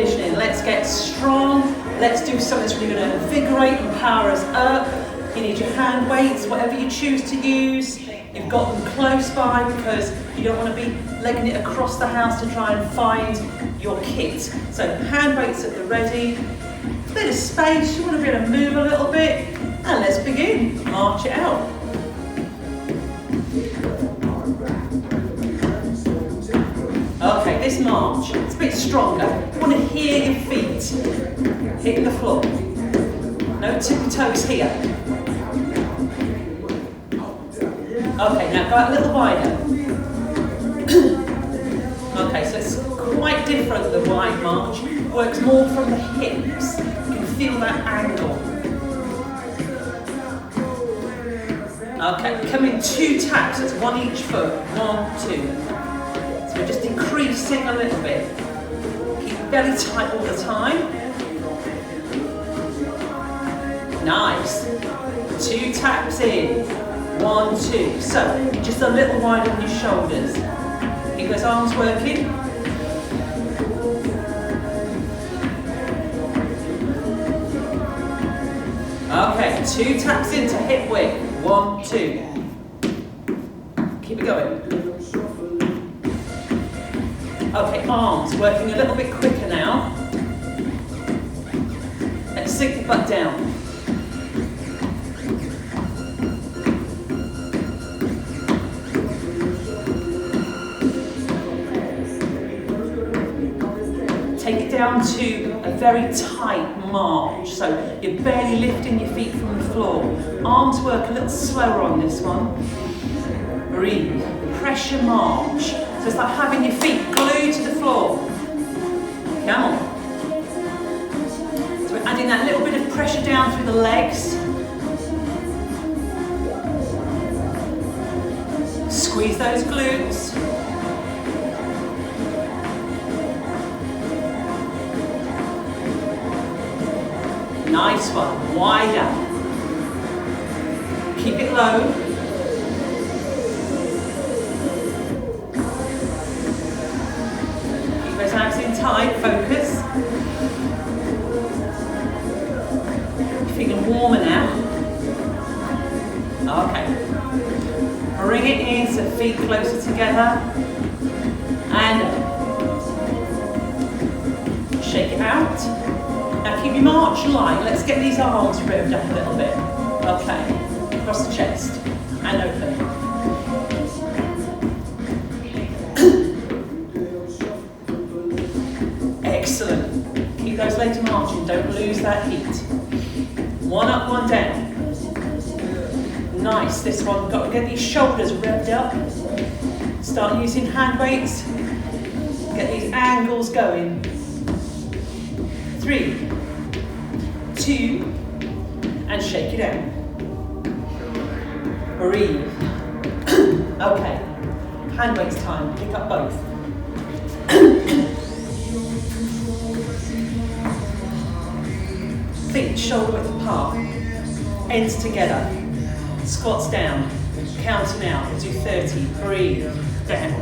conditioning. Let's get strong. Let's do something that's really going to invigorate and power us up. You need your hand weights, whatever you choose to use. You've got them close by because you don't want to be legging it across the house to try and find your kit. So hand weights at the ready. A bit of space, you want to be able to move a little bit. And let's begin. March it out. Okay, this march, it's a bit stronger. You want to hear your feet hitting the floor. No tippy toes here. Okay, now go out a little wider. Okay, so it's quite different, the wide march. Works more from the hips. You can feel that angle. Okay, come in 2 taps, that's 1 each foot. 1, 2. So we're just increasing a little bit. Keep your belly tight all the time. Nice. 2 taps in. 1, 2. So, just a little wider on your shoulders. Keep those arms working. Okay, 2 taps into hip width. 1, 2. Keep it going. Okay, arms working a little bit quicker now. And sink the butt down. Take it down to a very tight march, so you're barely lifting your feet from the floor. Arms work a little slower on this one. Breathe. Pressure march. So it's like having your feet glued to the floor. Come on. So we're adding that little bit of pressure down through the legs. Squeeze those glutes. Nice one, wider. Keep it low. Keep those abs in tight, focus. You're feeling warmer now. Okay. Bring it in, so feet closer together. And shake it out. Now keep your march light. Let's get these arms revved up a little bit. Okay, across the chest and open. Excellent. Keep those legs marching. Don't lose that heat. 1 up, 1 down. Nice. This one. Got to get these shoulders revved up. Start using hand weights. Get these angles going. 3, 2, and shake it out. Breathe. Okay, hand weights time, pick up both. Feet shoulder width apart, ends together, squats down, counting out, we'll do 30, breathe, down,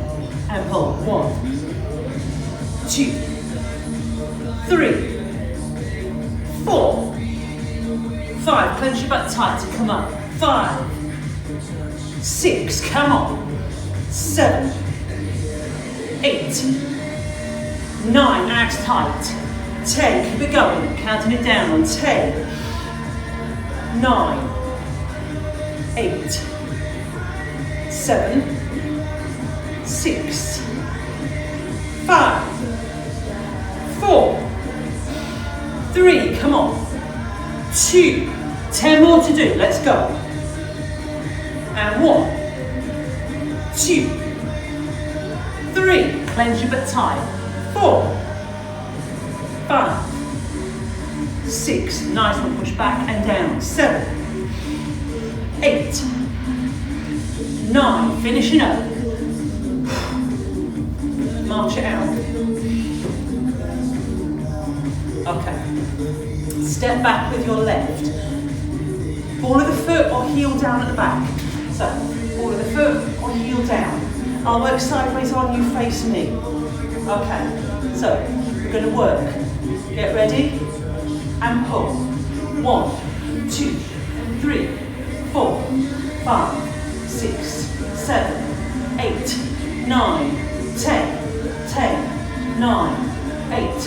and pull. 1, 2, 3, 4, 5, clench your butt tight to come up. 5, 6, come on. 7, 8, 9, abs tight. 10, keep it going, counting it down on 10, 9, 8, 7, 6, 5, 4, 3, come on, 2, 10 more to do, let's go, and 1, 2, 3, clench your butt tight, 4, 5, 6, nice one, push back and down, 7, 8, 9, finishing up, march it out, okay, step back with your left, ball of the foot or heel down at the back, so ball of the foot or heel down, I'll work sideways on you, face me, okay, so We're going to work. Get ready and pull. 1, 2, 3, 4, 5, 6, 7, 8, 9, 10, 10, 9, 8,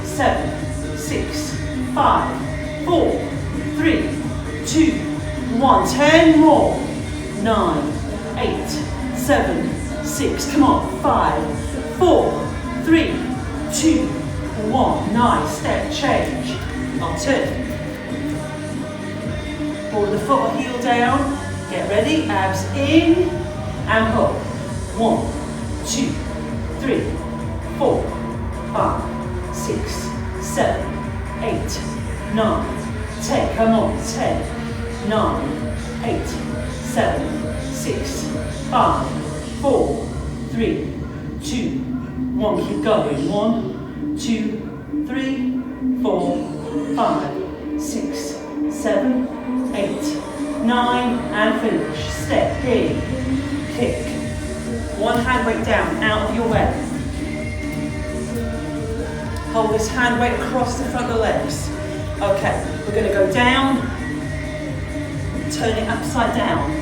7, 6, 5, 4, 3, 2, 1. 10 more. 9, 8, 7, 6. Come on. 5, 4, 3, 2, 1. Nice. Step change. On 2. Pull the foot or heel down. Get ready. Abs in and pull. 1, 2, 3, 4, 5, 6, 7, 8, 9, 10. Come on. 10, 9, 8, 7, 6, 5, 4, 3, 2, 1. Keep going. 1, 2, 3, 4, 5, 6, 7, 8, 9, and finish. Step in, kick. One hand weight down, out of your way. Hold this hand weight across the front of the legs. Okay, we're going to go down, turn it upside down.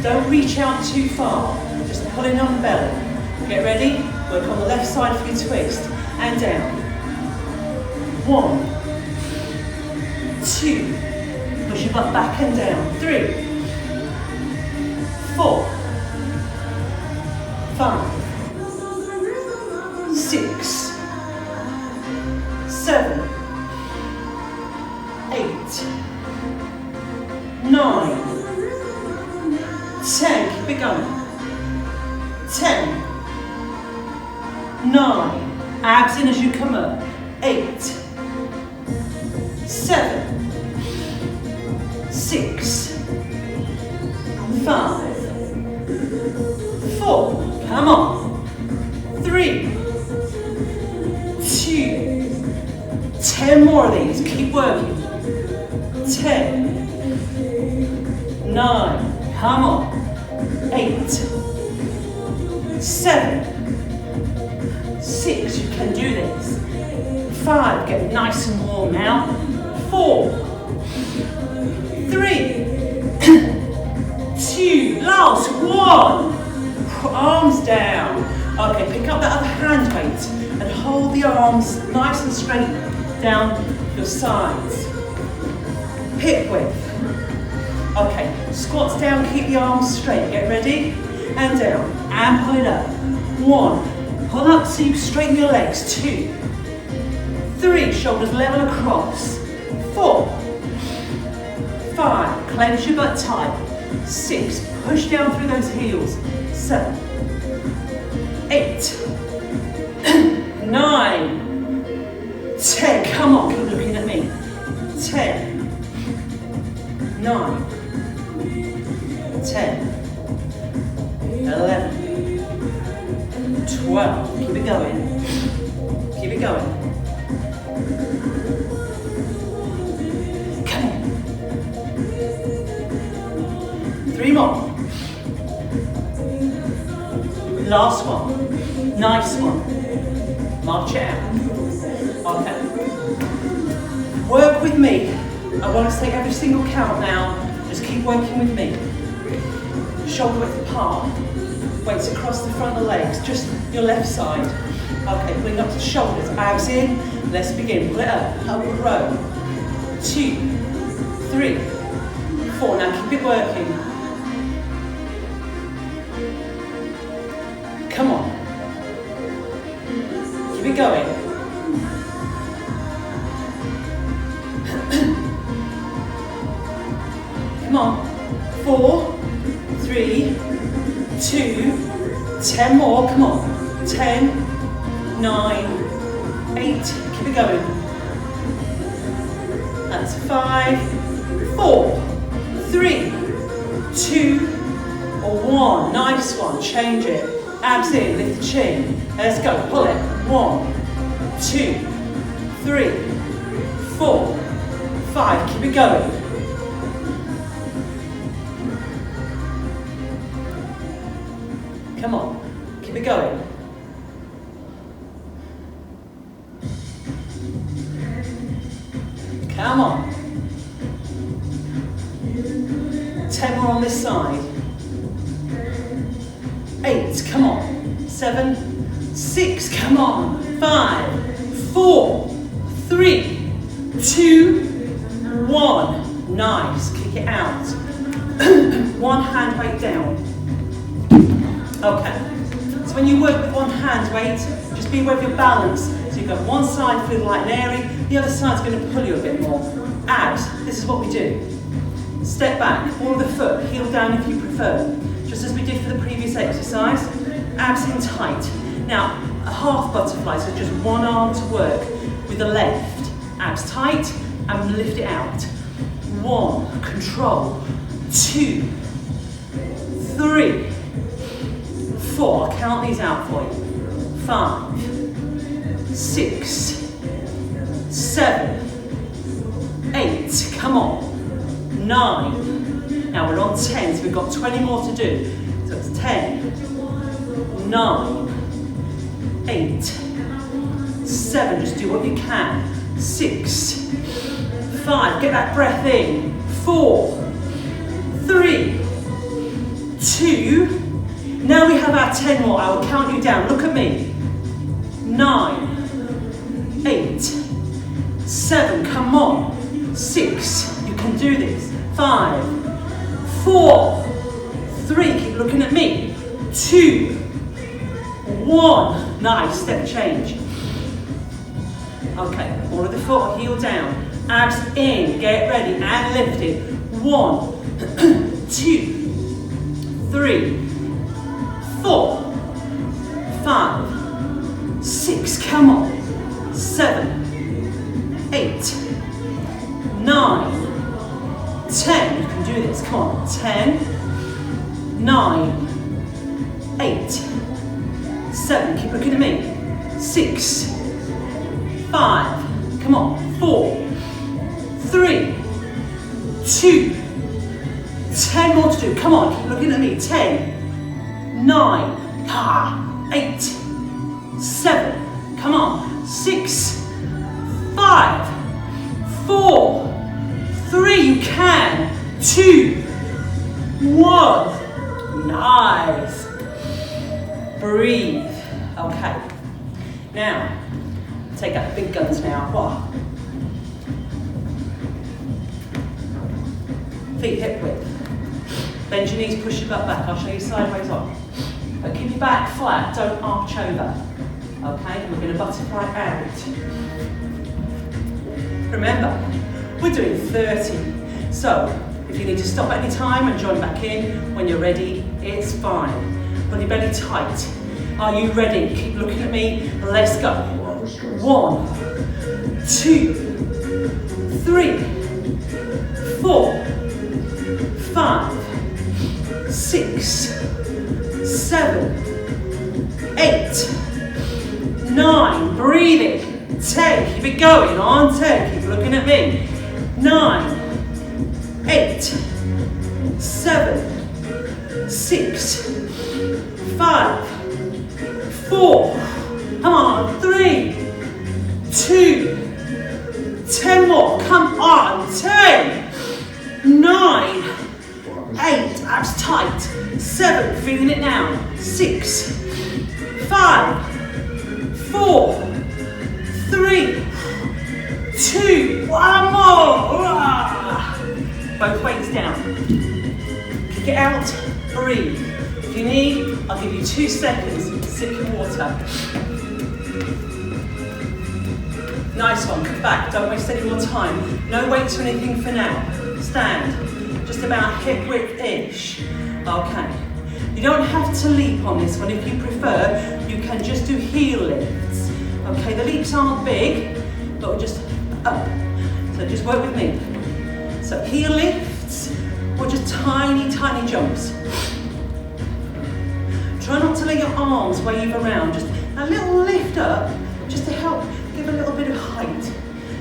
Don't reach out too far, just pull in on the belly. Get ready, work on the left side for your twist, and down. 1, 2, push your butt back and down. 3, 4, 5, 6, 7, 8, 9, 10, keep it going. 10, 9, abs in as you come up. 8, 7, 6, 5, 4, come on. 3, 2, 10 more of these, keep working. 10, 9, come on. 8, 7, 6, you can do this. 5, get nice and warm now. 4, 3, 2, last 1. Arms down. Okay, pick up that other hand weight and hold the arms nice and straight down your sides. Hip width. Okay, squats down, keep the arms straight. Get ready, and down, and pull it up. 1, pull up so you straighten your legs. 2, 3, shoulders level across. 4, 5, clench your butt tight. 6, push down through those heels. 7, 8, 9, 10. Come on, keep looking at me. 10, 9, 10, 11, 12. Keep it going. Keep it going. Come on. 3 more. Last one. Nice one. March it out. Okay. Work with me. I want to take every single count now. Just keep working with me. Shoulder width apart. Weights across the front of the legs. Just your left side. Okay, bring up to the shoulders. Abs in. Let's begin. Pull it up. Upward row. 2, 3, 4. Now keep it working. Come on. Keep it going. Come on. 4, 3, 2, 10 more. Come on. 10, 9, 8. Keep it going. That's 5, 4, 3, 2, or 1. Nice one. Change it. Abs in, lift the chin. Let's go, pull it. 1, 2, 3, 4, 5. Keep it going. Come on, keep it going. Come on. 10 more on this side. 8, come on. 7, 6, come on. 5, 4, 3, 2, 1. Nice. Kick it out. One hand weight down. Okay. So when you work with one hand weight, just be aware of your balance. So you've got one side feeling light and airy, the other side's going to pull you a bit more. Abs, this is what we do. Step back, ball of the foot, heel down if you prefer. Just as we did for the previous exercise. Abs in tight. Now, a half butterfly, so just one arm to work with the left. Abs tight and lift it out. 1, control. 2, 3, 4. I'll count these out for you. 5, 6, 7, 8. Come on. 9. Now we're on 10, so we've got 20 more to do. So it's 10, 9, 8, 7. Just do what you can. 6, 5. Get that breath in. 4, 3, 2. Now we have our 10 more. I will count you down. Look at me. 9, 8, 7. Come on. 6. You can do this. 5, 4, 3. Keep looking at me. 2, 1. Nice. Step change. Okay. Ball of the foot or heel down. Abs in. Get ready and lift it. 1, 2, 3, 4, 5, 6, come on. 7, 8, 9, 10. You can do this. Come on. 10, 9, 8, 7. Keep looking at me. 6, 5. Come on. 4, 3, 2. 10 more to do. Come on. Keep looking at me. 10, 9, 8, 7. Come on. 6, 5, 4, 3. You can. 2, 1. Nice. Breathe. Okay. Now, take out the big guns now. Wow. Feet hip width. Bend your knees, push your butt back. I'll show you sideways on. But keep your back flat, don't arch over. Okay, and we're going to butterfly out. Remember, we're doing 30. So, if you need to stop at any time and join back in when you're ready, it's fine. Hold your belly tight. Are you ready? Keep looking at me. Let's go. 1, 2, 3, 4, 5, 6, 7, 8, 9. Breathe in. 10. Keep it going. On 10. Keep looking at me. 9, 8, 7, 6, 5, 4. Come on. 3, 2. 10 more. Come on. 10, 9, 8. Abs tight. 7. Feeling it now. 6, 5, 4, 3, 2. One more. Both weights down. Kick it out. Breathe. If you need, I'll give you 2 seconds. Sip your water. Nice one. Come back. Don't waste any more time. No weights or anything for now. Stand. Just about hip width-ish. Okay. You don't have to leap on this one. If you prefer, you can just do heel lifts. Okay, the leaps aren't big, but we're just up. So just work with me. So heel lifts, or just tiny, tiny jumps. Try not to let your arms wave around. Just a little lift up, just to help give a little bit of height.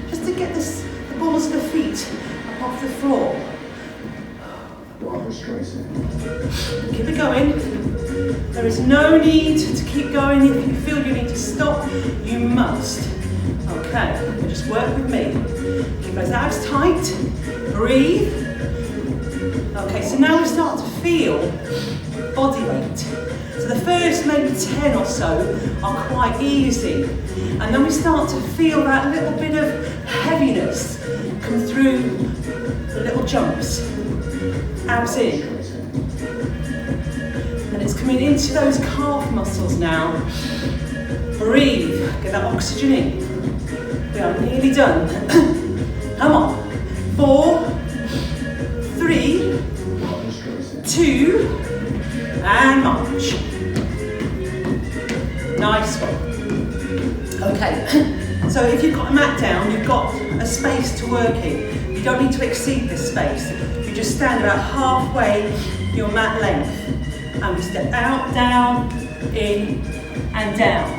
Just to get the balls of the feet up off the floor. Keep it going. There is no need to keep going. If you feel you need to stop, you must. Okay, just work with me. Keep those abs tight. Breathe. Okay, so now we start to feel body weight. So the first maybe 10 or so are quite easy. And then we start to feel that little bit of heaviness come through the little jumps. Abs in. And it's coming into those calf muscles now. Breathe, get that oxygen in. We are nearly done. Come on. 4, 3, 2, and march. Nice one. Okay, so if you've got a mat down, you've got a space to work in. You don't need to exceed this space. You just stand about halfway your mat length. And we step out, down, in, and down.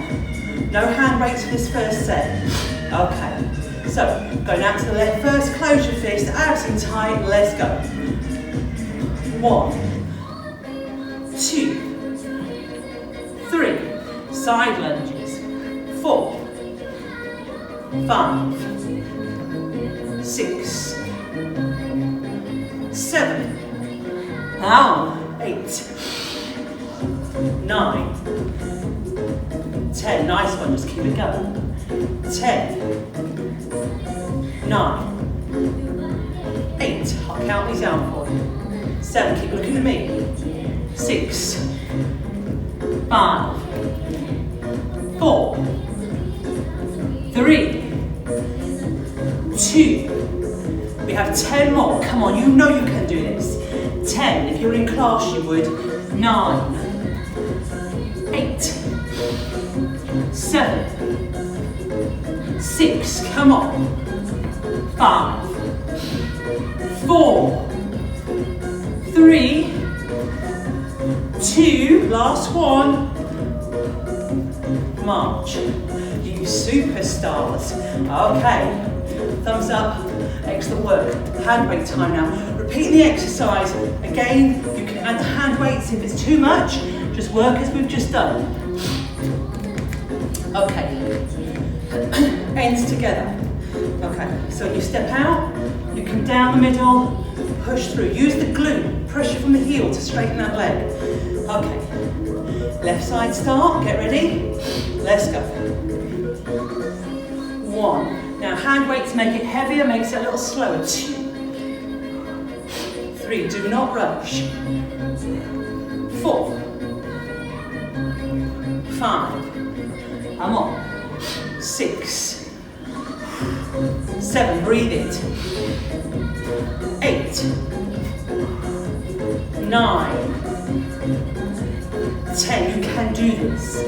No hand weights for this first set. Okay, so going out to the left first, close your fist, abs in tight, let's go. 1, 2, 3, side lunges, 4, 5, 6, 7, down, 8, 9, 10, nice one, just keep it going. 10, 9, 8, I'll count these down for you. 7, keep looking at me. 6, 5, 4, 3, 2, we have 10 more, come on, you know you can do this. 10, if you were in class you would. 9, 8, 7, 6, come on. 5, 4, 3, 2, last one. March. You superstars. Okay, thumbs up, excellent work. Hand weight time now. Repeat the exercise. Again, you can add the hand weights if it's too much. Just work as we've just done. Okay, ends together. Okay, so you step out, you come down the middle, push through. Use the glute, pressure from the heel to straighten that leg. Okay, left side start, get ready. Let's go. 1. Now hand weights make it heavier, makes it a little slower. 2, 3, do not rush. 4, 5, come on. 6, 7, breathe it. 8, 9, 10, you can do this.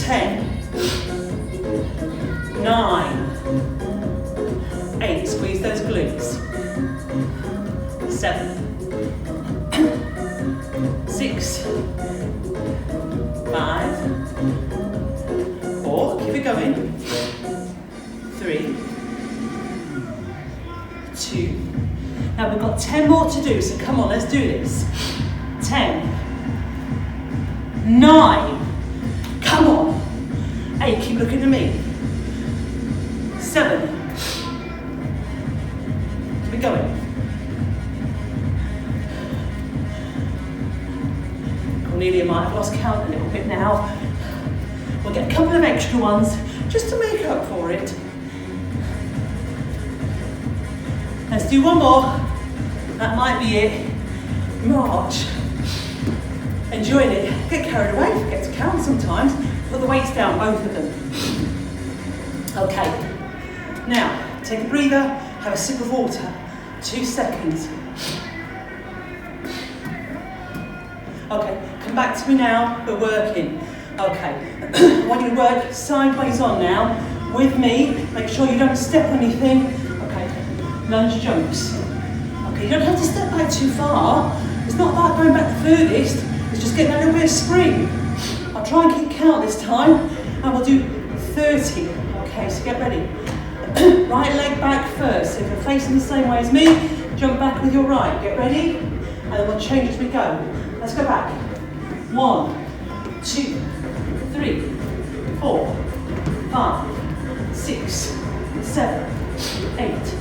10, 9, 8, squeeze those glutes. 7, 6, 5, 4, keep it going. 3, 2. Now we've got 10 more to do, so come on, let's do this. 10, 9, come on. 8, keep looking at me. 7, keep it going. Cornelia might have lost count a little bit now. We'll get a couple of extra ones just to make up for it. Let's do one more. That might be it. March. Enjoying it. Get carried away, forget to count sometimes. Put the weights down, both of them. Okay. Now, take a breather, have a sip of water. 2 seconds. Okay, come back to me now, we're working. Okay, I want you to work sideways on now with me. Make sure you don't step on anything. Okay, lunge jumps. Okay, you don't have to step back too far. It's not about going back the furthest, it's just getting a little bit of spring. I'll try and keep count this time, and we'll do 30. Okay, so get ready. Right leg back first. If you're facing the same way as me, jump back with your right. Get ready, and then we'll change as we go. Let's go back. 1, 2, 3, 4, 5, 6, 7, 8,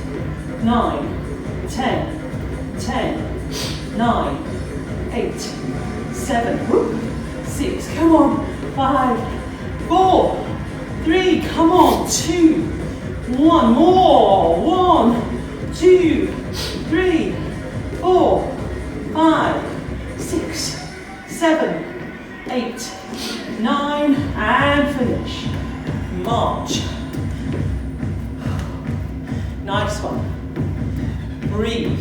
9, 10, 10, 9, 8, 7, whoop, 6, come on, 5, 4, 3, come on, 2, 1, more, 1, 2, 3, 4, 5, 6, 7, 8, 9, and finish. March. Nice one. Breathe.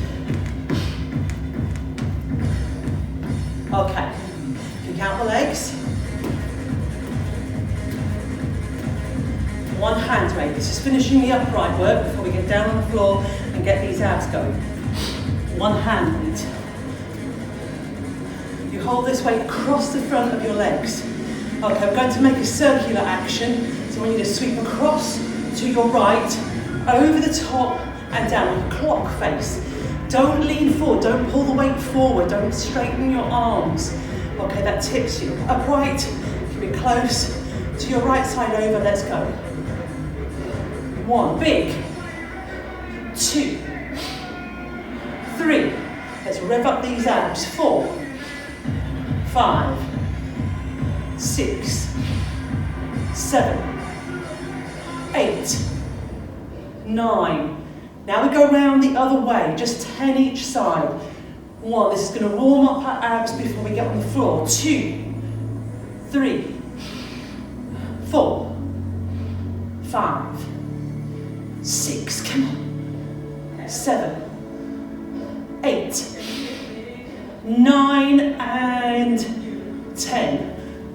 Okay. You count the legs. One hand weight. This is finishing the upright work before we get down on the floor and get these abs going. One hand weight. You hold this weight across the front of your legs. Okay, we're going to make a circular action. So I want you to sweep across to your right, over the top and down with a clock face. Don't lean forward, don't pull the weight forward, don't straighten your arms. Okay, that tips you. Upright, keep it close to your right side over, let's go. 1, big. 2, 3, let's rev up these abs. 4, 5, 6, 7, 8, 9. Now we go around the other way, just 10 each side. 1, this is going to warm up our abs before we get on the floor. 2, 3, 4, 5, 6, come on. 7, 8, 9, and 10.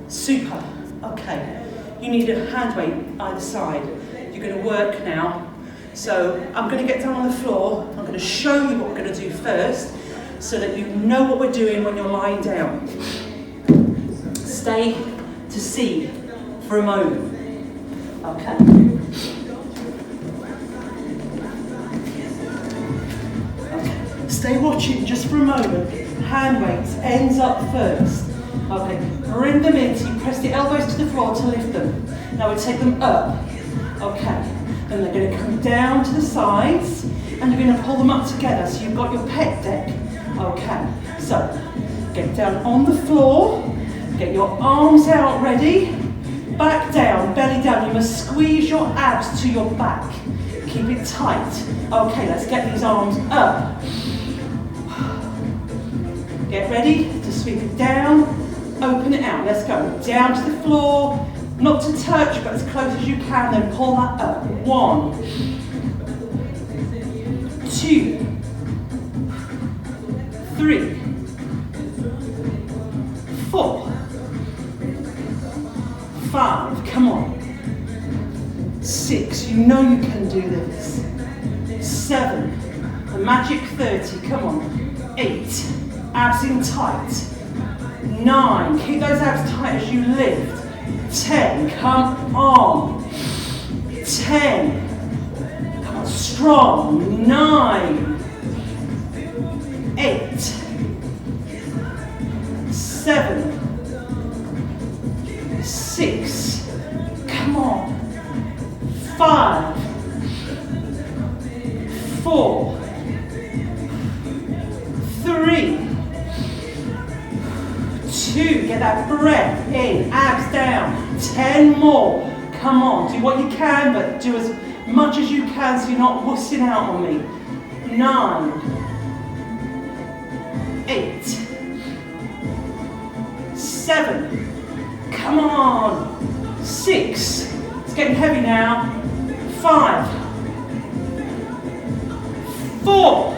Super. Okay. You need a hand weight either side. You're going to work now. So I'm going to get down on the floor. I'm going to show you what we're going to do first so that you know what we're doing when you're lying down. Stay to see for a moment. Okay. Okay. Stay watching just for a moment. Hand weights, ends up first. Okay, bring them in, so you press the elbows to the floor to lift them. Now we take them up. Okay, then they're going to come down to the sides and you're going to pull them up together so you've got your pec deck. Okay, so get down on the floor, get your arms out ready, back down, belly down. You must squeeze your abs to your back. Keep it tight. Okay, let's get these arms up. Get ready to sweep it down, open it out. Let's go. Down to the floor, not to touch, but as close as you can, then pull that up. 1, 2, 3, 4, 5, come on. 6, you know you can do this. 7, the magic 30, come on. 8, abs in tight. 9, keep those abs tight as you lift. 10, come on. 10, come on, strong. 9, 8, 7, 6, come on. 5, 4, 3, 2, get that breath in, abs down. 10 more, come on, do what you can, but do as much as you can so you're not wussing out on me. 9, 8, 7, come on. 6, it's getting heavy now. 5, 4,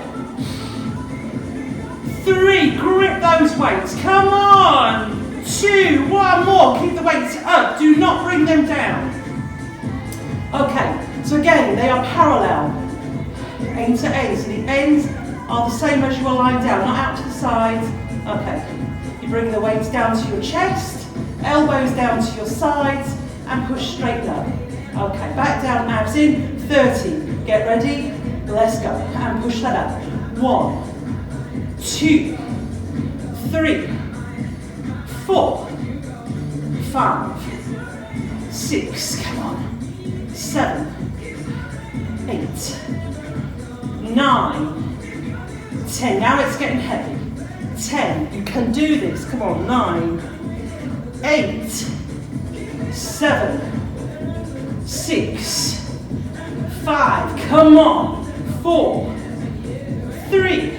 3, grip those weights, come on. 2, 1 more, keep the weights up, do not bring them down. Okay, so again, they are parallel, end to end, so the ends are the same as you are lying down, not out to the sides. Okay, you bring the weights down to your chest, elbows down to your sides, and push straight up. Okay, back down, abs in, 30, get ready, let's go, and push that up. 1, 2, 3, 4, 5, 6, come on, 7, 8, 9, 10. Now it's getting heavy. 10, you can do this. Come on, 9, 8, 7, 6, 5. Come on. 4, 3,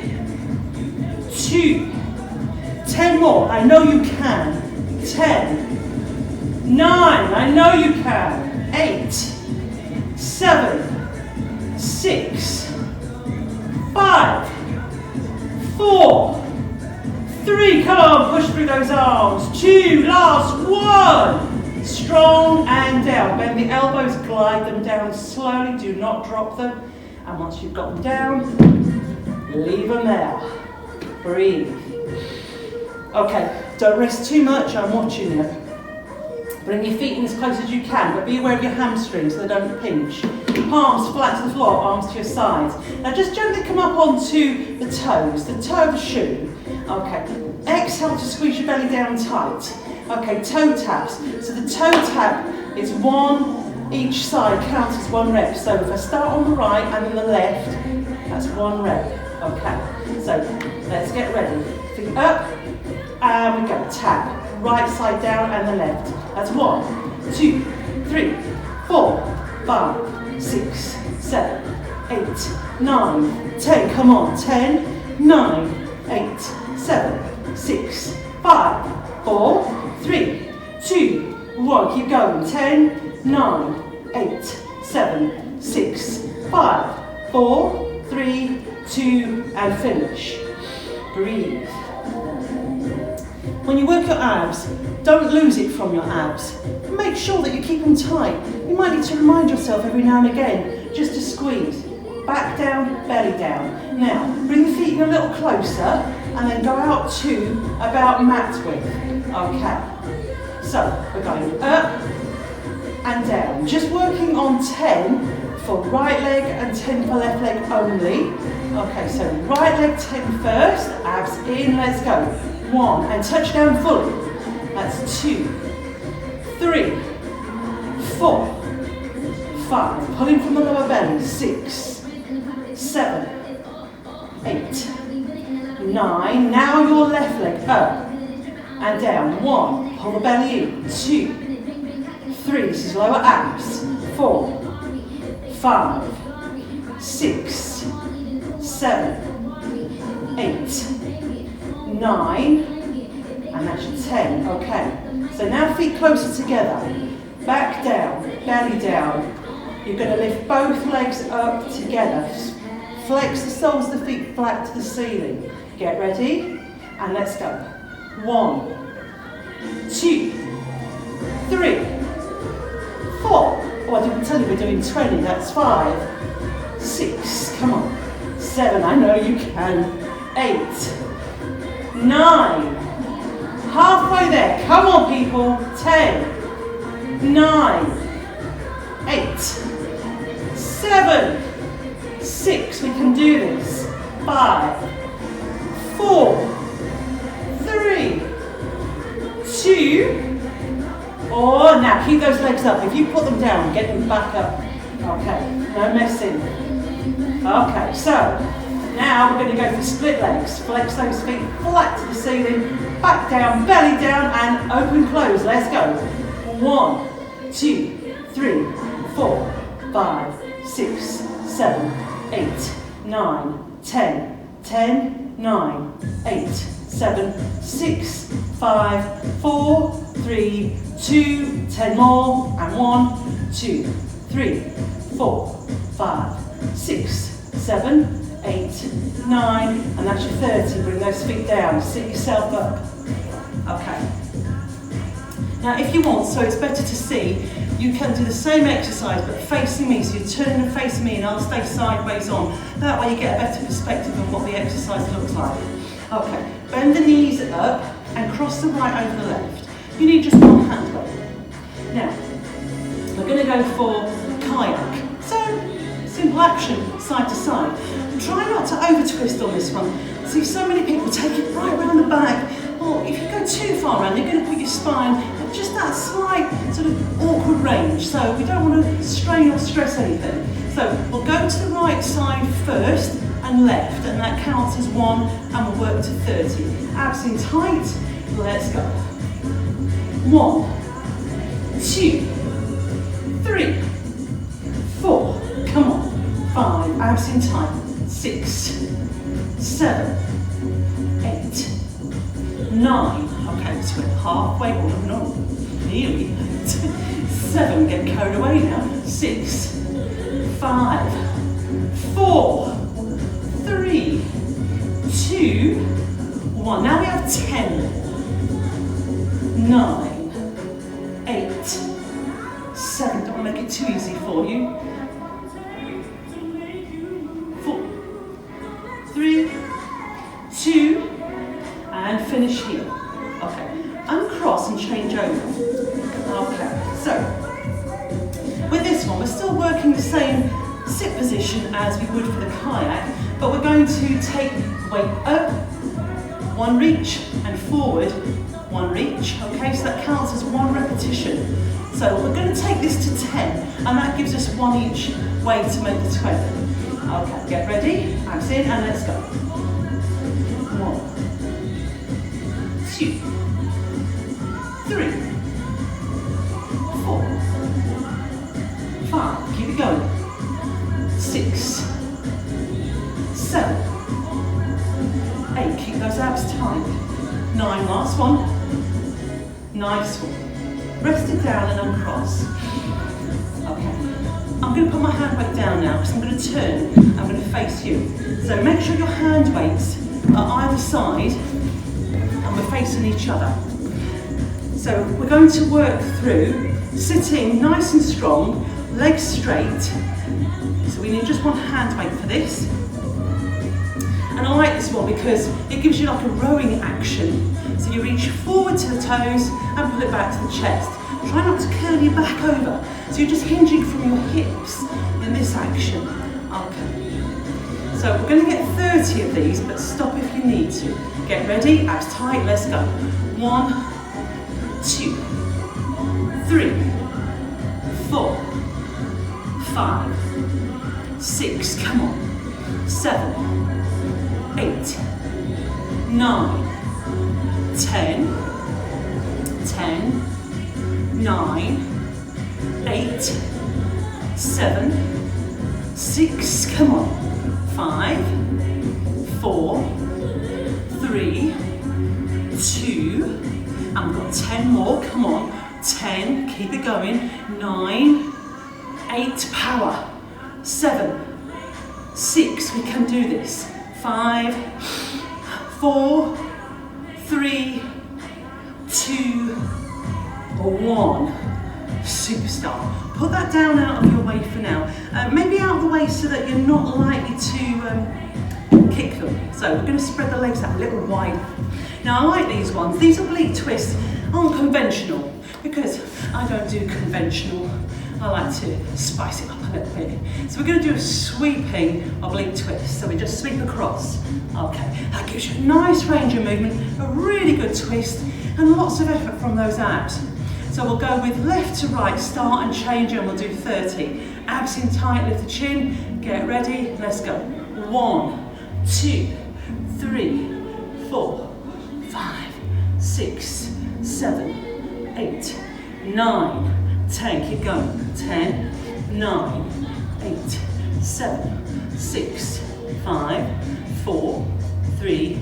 2, 10 more. I know you can. 10, 9. I know you can. 8, 7, 6, 5, 4, 3. Come on, push through those arms. 2, last 1. Strong and down. Bend the elbows, glide them down slowly. Do not drop them. And once you've got them down, leave them there. Breathe. Okay, don't rest too much. I'm watching you. Bring your feet in as close as you can, but be aware of your hamstrings so they don't pinch. Palms flat to the floor, arms to your sides. Now just gently come up onto the toes, the toe of the shoe. Okay, exhale to squeeze your belly down tight. Okay, toe taps. So the toe tap is 1 each side, counts as 1 rep. So if I start on the right and then the left, that's 1 rep. Okay, so let's get ready. Feet up, and we go. Tap. Right side down and the left. That's 1, 2, 3, 4, 5, 6, 7, 8, 9, 10. Come on. 10, 9, 8, 7, 6, 5, 4, 3, 2, 1. Keep going. 10, 9, 8, 7, 6, 5, 4, 3, 2, and finish. Breathe. When you work your abs, don't lose it from your abs. Make sure that you keep them tight. You might need to remind yourself every now and again, just to squeeze. Back down, belly down. Now, bring the feet in a little closer and then go out to about mat width. Okay. So, we're going up and down. Just working on 10 for right leg and 10 for left leg only. Okay, so right leg 10 first, abs in, let's go. 1, and touch down fully. That's 2, 3, 4, 5. Pulling from the lower belly. 6, 7, 8, 9. Now your left leg up and down. 1, pull the belly in. 2, 3, this is lower abs. 4, 5, 6, 7, 8, 9, and that's your 10. Okay, so now feet closer together. Back down, belly down. You're going to lift both legs up together. Flex the soles of the feet flat to the ceiling. Get ready, and let's go. 1, 2, 3, 4. Oh, I didn't tell you we're doing 20. That's 5, 6. Come on. 7. I know you can. 8. 9, halfway there, come on people. 10, 9, 8, 7, 6, we can do this. 5, 4, 3, 2, or now keep those legs up. If you put them down, get them back up. Okay, no messing. Okay, so now we're going to go for split legs. Flex those feet flat to the ceiling, back down, belly down, and open, close. Let's go. 1, 2, 3, 4, 5, 6, 7, 8, 9, 10, 10, 9, 8, 7, 6, 5, 4, 3, 2, 10 more, and 1, 2, 3, 4, 5, 6, 7, 8, 9, and that's your 30. Bring those feet down, sit yourself up. Okay. Now if you want, so it's better to see, you can do the same exercise but facing me. So you're turning and facing me and I'll stay sideways on. That way you get a better perspective on what the exercise looks like. Okay, bend the knees up and cross the right over the left. You need just one hand weight. Now, we're going to go for kayak. So, simple action, side to side. Try not to over twist on this one. See, so many people take it right around the back. Or if you go too far around, you're going to put your spine at just that slight sort of awkward range. So we don't want to strain or stress anything. So we'll go first and left, and that counts as 1, and we'll work to 30. Abs in tight, let's go. 1, 2, 3, 4, come on. 5, abs in tight. 6, 7, 8, 9. Okay, so we're halfway, oh no, nearly. 7, get carried away now. 6, 5, 4, 3, 2, 1. Now we have 10, 9, 8, 7. Don't want to make it too easy for you. 4, 3, 2, and finish here. Okay, uncross and change over. Okay, so with this one, we're still working the same sit position as we would for the kayak, but we're going to take weight up, 1 reach, and forward, 1 reach. Okay, so that counts as 1 repetition. So we're going to take this to 10, and that gives us 1 each way to make the 20. Okay, get ready, abs in, and let's go. 1, 2, 3, 4, 5, keep it going. 6, 7, 8, keep those abs tight. 9, last one. Nice one. Rest it down and uncross. Okay. I'm going to put my hand weight down now because I'm going to turn. I'm going to face you. So make sure your hand weights are either side and we're facing each other. So we're going to work through sitting nice and strong, legs straight. So we need just 1 hand weight for this. And I like this one because it gives you like a rowing action. So you reach forward to the toes and pull it back to the chest. Try not to curl your back over. So you're just hinging from your hips in this action. Okay. So we're going to get 30 of these, but stop if you need to. Get ready, abs tight, let's go. 1, 2, 3, 4, 5, 6, come on. 7, 8, 9, 10, 10, 9, 8, 7, 6, come on. 5, 4, 3, 2, and we've got 10 more, come on. 10, keep it going. 9, 8, power. 7, 6, we can do this. 5, 4, 3, 2, 1. Superstar. Put that down out of your way for now. Maybe out of the way so that you're not likely to kick them. So we're going to spread the legs out a little wider. Now I like these ones. These oblique twists aren't conventional because I don't do conventional. I like to spice it up a little bit. So we're going to do a sweeping oblique twist. So we just sweep across. Okay, that gives you a nice range of movement, a really good twist, and lots of effort from those abs. So we'll go with left to right, start and change, and we'll do 30. Abs in tight, lift the chin, get ready, let's go. 1, 2, 3, 4, 5, 6, 7, 8, 9, 10, keep going. 10, 9, 8, 7, 6, 5, 4, 3,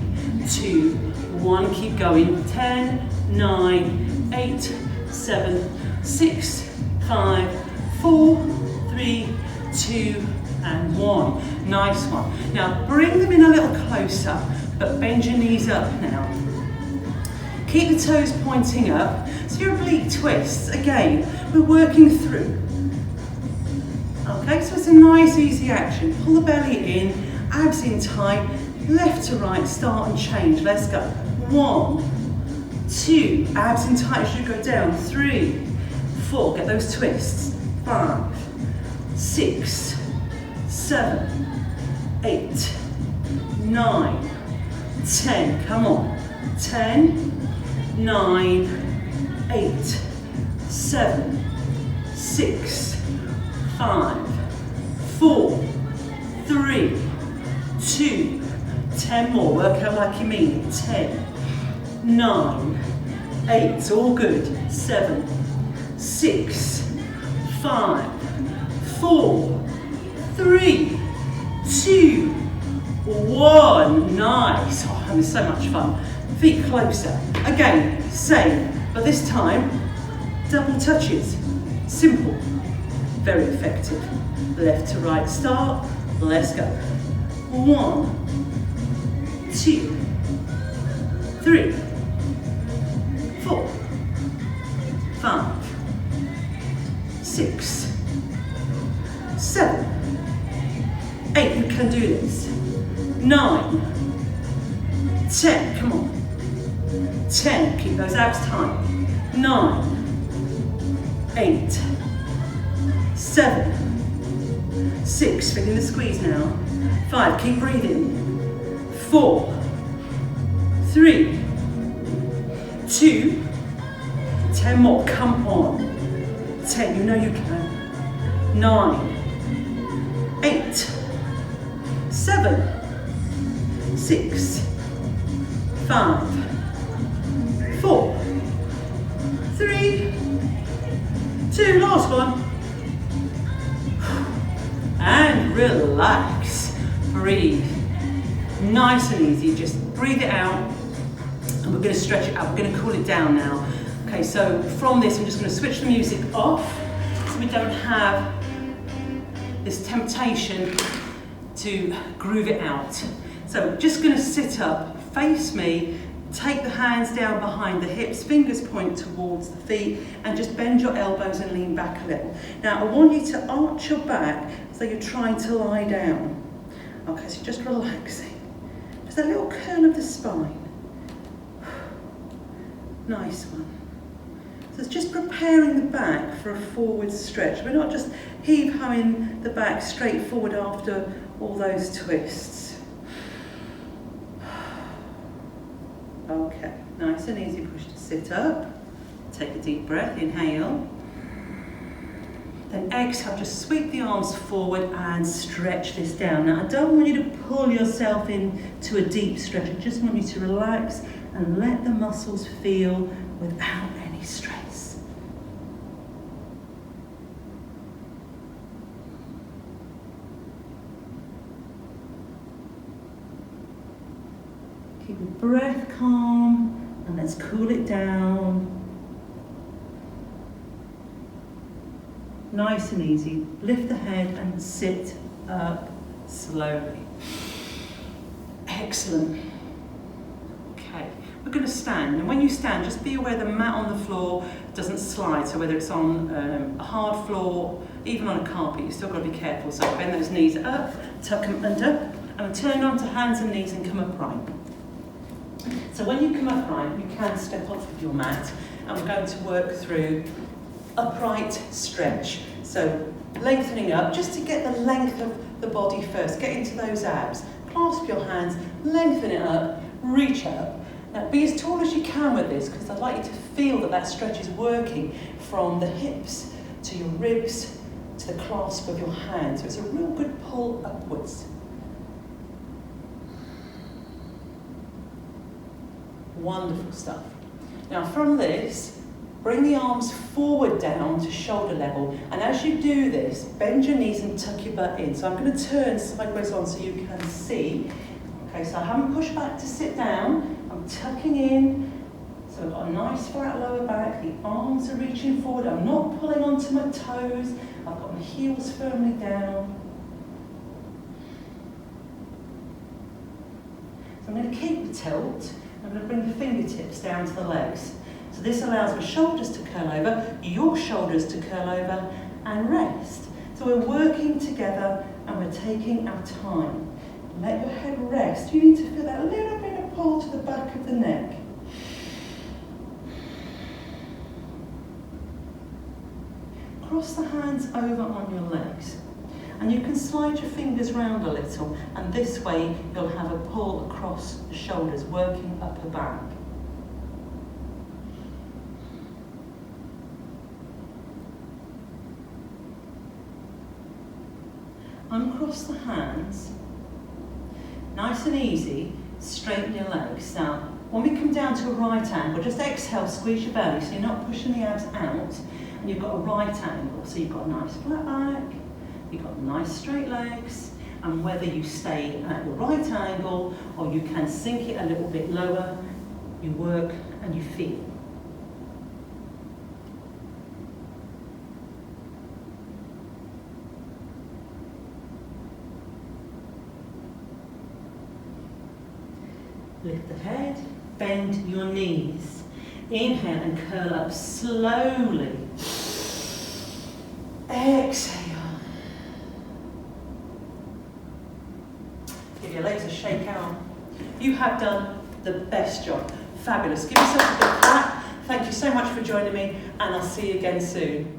2, 1, keep going. 10, 9, 8, 7, 6, 5, 4, 3, 2, and 1. Nice one. Now bring them in a little closer, but bend your knees up now. Keep the toes pointing up. So your oblique twists, again, we're working through. Okay, so it's a nice easy action. Pull the belly in, abs in tight, left to right, start and change. Let's go. 1, 2, abs in tight as you go down. 3, 4, get those twists. 5, 6, 7, 8, 9, 10, come on. 10, 9, 8, 7, 6, 5, 4, 3, 2, 10 more, work out like you mean it, 10, 9, 8, all good, 7, 6, 5, 4, 3, 2, 1, nice, oh, having so much fun, feet closer, again, same, but this time, double touches, simple, very effective, left to right start, let's go, 1, 2, 3, 4, 5, 6, 7, 8, you can do this, 9, 10, come on, 10, keep those abs tight, 9, 8, 7, 6, feeling the squeeze now, 5, keep breathing, 4, 3, 2, 10 more, come on, 10, you know you can, 9, 8, 7, 6, 5, 4, 3, 2, last one, and relax, breathe, nice and easy, just breathe it out, and we're going to stretch it out, we're going to cool it down now. Okay, so from this I'm just going to switch the music off, so we don't have this temptation to groove it out. So just going to sit up, face me, take the hands down behind the hips, fingers point towards the feet, and just bend your elbows and lean back a little. Now I want you to arch your back so you're trying to lie down. Okay, so just relaxing. Just a little curl of the spine. Nice one. So it's just preparing the back for a forward stretch. We're not just heave-hoeing the back straight forward after all those twists. Okay, nice and easy push to sit up. Take a deep breath, inhale. Then exhale, just sweep the arms forward and stretch this down. Now I don't want you to pull yourself into a deep stretch. I just want you to relax and let the muscles feel without any stress. Keep your breath calm and let's cool it down. Nice and easy. Lift the head and sit up slowly. Excellent. Okay, we're going to stand, and when you stand, just be aware the mat on the floor doesn't slide, so whether it's on a hard floor, even on a carpet, you've still got to be careful. So bend those knees up, tuck them under, and turn onto hands and knees and come upright. So when you come upright, you can step off of your mat, and we're going to work through upright stretch. So lengthening up, just to get the length of the body first, get into those abs, clasp your hands, lengthen it up, reach up. Now be as tall as you can with this, because I'd like you to feel that that stretch is working from the hips to your ribs to the clasp of your hands. So it's a real good pull upwards. Wonderful stuff. Now from this, bring the arms forward down to shoulder level, and as you do this, bend your knees and tuck your butt in. So I'm going to turn sideways on so you can see. Okay, so I haven't pushed back to sit down, I'm tucking in, so I've got a nice flat lower back, the arms are reaching forward, I'm not pulling onto my toes, I've got my heels firmly down. So I'm going to keep the tilt, I'm going to bring the fingertips down to the legs. So this allows my shoulders to curl over, your shoulders to curl over, and rest. So we're working together and we're taking our time. Let your head rest. You need to feel that little bit of pull to the back of the neck. Cross the hands over on your legs. And you can slide your fingers round a little, and this way you'll have a pull across the shoulders, working upper back. Uncross the hands, nice and easy, straighten your legs. Now, when we come down to a right angle, just exhale, squeeze your belly so you're not pushing the abs out, and you've got a right angle. So you've got a nice flat back, you've got nice straight legs, and whether you stay at your right angle or you can sink it a little bit lower, you work and you feel. Lift the head, bend your knees. Inhale and curl up slowly. Exhale. Give your legs a shake out. You have done the best job. Fabulous. Give yourself a big clap. Thank you so much for joining me, and I'll see you again soon.